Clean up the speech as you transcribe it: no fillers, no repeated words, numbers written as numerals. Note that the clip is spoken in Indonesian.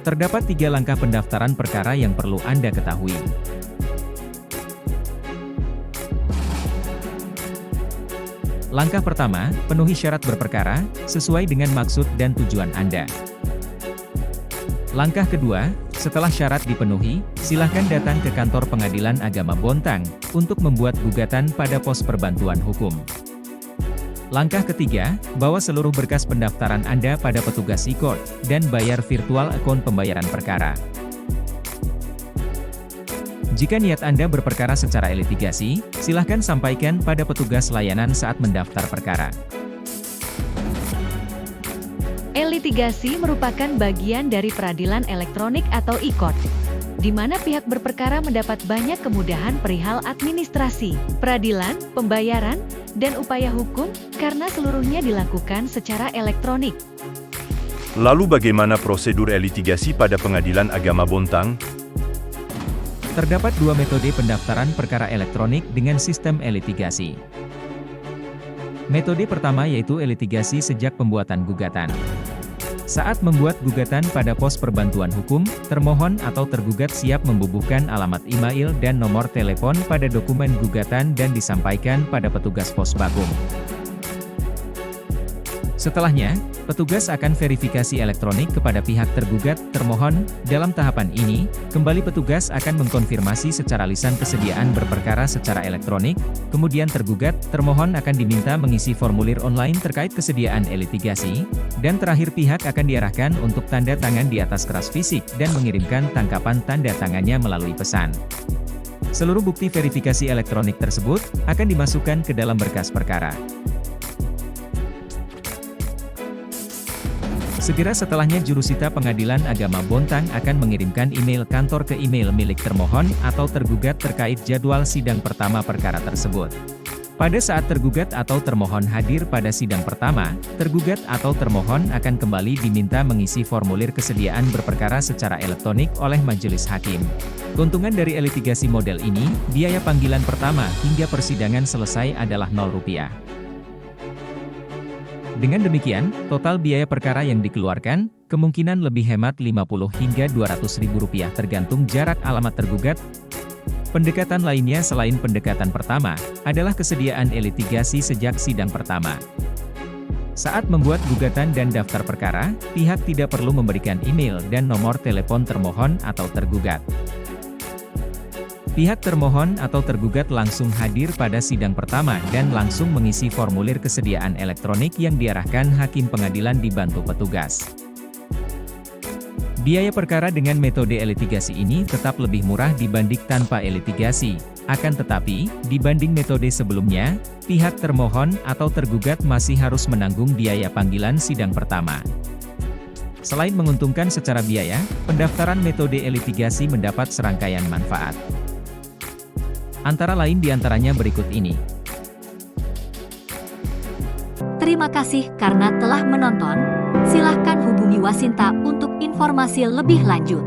Terdapat 3 langkah pendaftaran perkara yang perlu Anda ketahui. Langkah pertama, penuhi syarat berperkara, sesuai dengan maksud dan tujuan Anda. Langkah kedua, setelah syarat dipenuhi, silakan datang ke kantor Pengadilan Agama Bontang, untuk membuat gugatan pada pos perbantuan hukum. Langkah ketiga, bawa seluruh berkas pendaftaran Anda pada petugas e-court, dan bayar virtual akun pembayaran perkara. Jika niat Anda berperkara secara e-litigasi, silahkan sampaikan pada petugas layanan saat mendaftar perkara. E-litigasi merupakan bagian dari peradilan elektronik atau e-court, di mana pihak berperkara mendapat banyak kemudahan perihal administrasi, peradilan, pembayaran, dan upaya hukum, karena seluruhnya dilakukan secara elektronik. Lalu bagaimana prosedur e-litigasi pada Pengadilan Agama Bontang? Terdapat 2 metode pendaftaran perkara elektronik dengan sistem e-litigasi. Metode pertama yaitu e-litigasi sejak pembuatan gugatan. Saat membuat gugatan pada pos perbantuan hukum, termohon atau tergugat siap membubuhkan alamat email dan nomor telepon pada dokumen gugatan dan disampaikan pada petugas pos Bakum. Setelahnya, petugas akan verifikasi elektronik kepada pihak tergugat, termohon. Dalam tahapan ini, kembali petugas akan mengkonfirmasi secara lisan kesediaan berperkara secara elektronik, kemudian tergugat, termohon akan diminta mengisi formulir online terkait kesediaan e-litigasi, dan terakhir pihak akan diarahkan untuk tanda tangan di atas kertas fisik dan mengirimkan tangkapan tanda tangannya melalui pesan. Seluruh bukti verifikasi elektronik tersebut akan dimasukkan ke dalam berkas perkara. Segera setelahnya jurusita Pengadilan Agama Bontang akan mengirimkan email kantor ke email milik termohon atau tergugat terkait jadwal sidang pertama perkara tersebut. Pada saat tergugat atau termohon hadir pada sidang pertama, tergugat atau termohon akan kembali diminta mengisi formulir kesediaan berperkara secara elektronik oleh majelis hakim. Keuntungan dari e-litigasi model ini, biaya panggilan pertama hingga persidangan selesai adalah Rp0. Dengan demikian, total biaya perkara yang dikeluarkan, kemungkinan lebih hemat Rp50 hingga Rp200.000 tergantung jarak alamat tergugat. Pendekatan lainnya selain pendekatan pertama, adalah kesediaan e-litigasi sejak sidang pertama. Saat membuat gugatan dan daftar perkara, pihak tidak perlu memberikan email dan nomor telepon termohon atau tergugat. Pihak termohon atau tergugat langsung hadir pada sidang pertama dan langsung mengisi formulir kesediaan elektronik yang diarahkan hakim pengadilan dibantu petugas. Biaya perkara dengan metode e-litigasi ini tetap lebih murah dibanding tanpa e-litigasi. Akan tetapi, dibanding metode sebelumnya, pihak termohon atau tergugat masih harus menanggung biaya panggilan sidang pertama. Selain menguntungkan secara biaya, pendaftaran metode e-litigasi mendapat serangkaian manfaat. Antara lain diantaranya berikut ini. Terima kasih karena telah menonton. Silahkan hubungi Wasinta untuk informasi lebih lanjut.